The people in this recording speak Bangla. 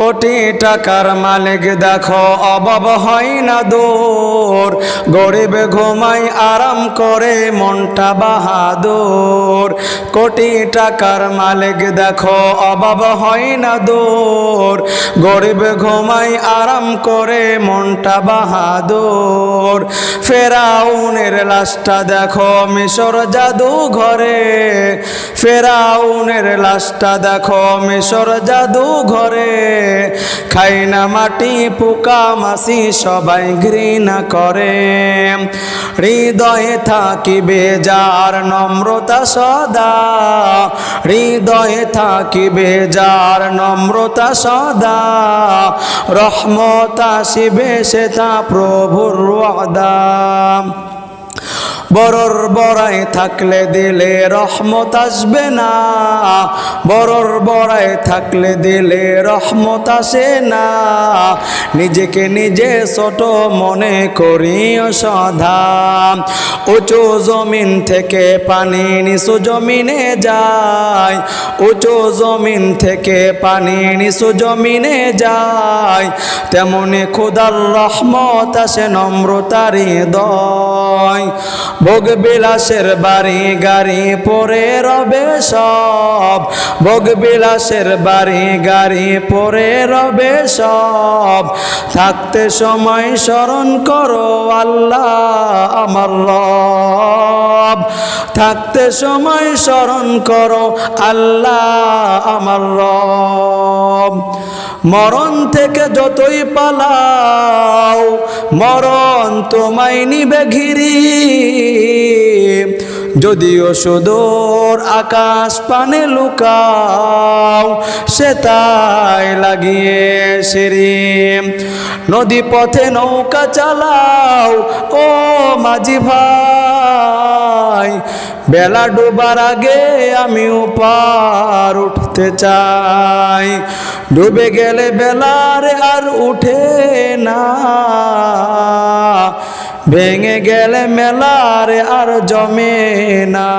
কোটি টাকার মালিক দেখো অভাব হয় না দূর, গরিব ঘুমাই আরাম করে মনটা বাহাদুর। কোটি টাকার মালিক দেখো অভাব হয় না দূর, গরিব ঘুমাই আরাম করে মনটা বাহাদুর। ফেরাউনের লাশটা দেখো মিশর জাদু ঘরে, ফেরাউনের লাশটা দেখো মিশর জাদু ঘরে। খাই না মাটি পোকা মাছি সবাই ঘৃণা করে, হৃদয়ে থাকিবে যার নম্রতা সদা, হৃদয়ে থাকিবে যার নম্রতা সদা। রহমত আসিবে সেটা প্রভুর ওয়াদা। বরর বড়াই থাকলে দিলে রহমত আসবে না, বরর বড়াই থাকলে দিলে রহমত আসে না। নিজেকে নিজে ছোট মনে করিও সদা, উঁচু জমিন থেকে পানি নিচু জমিনে যায়, উঁচু জমিন থেকে পানি নিচু জমিনে যায়। তেমনি খোদার রহমত আসে নম্রতার হৃদয়। ভোগ বিলাসের বাড়ি গাড়ি পরে রবে সব, ভোগ বিলাসের বাড়ি গাড়ি পরে রবে সব। থাকতে সময় স্মরণ করো আল্লাহ আমার রব, থাকতে সময় স্মরণ করো আল্লাহ আমার রব। মরণ থেকে যতই পালাও মরণ তোমায় নিবে ঘিরি, যদিও সুদূর আকাশ পানে লুকাও সে তাই লাগিয়ে সিঁড়ি। নদী পথে নৌকা চালাও ও মাঝি ভাই, বেলা ডুবার আগে আমি পার উঠতে চাই। ডুবে গেলে বেলার আর উঠে না, ভেঙে গেলে মেলার আর জমে না।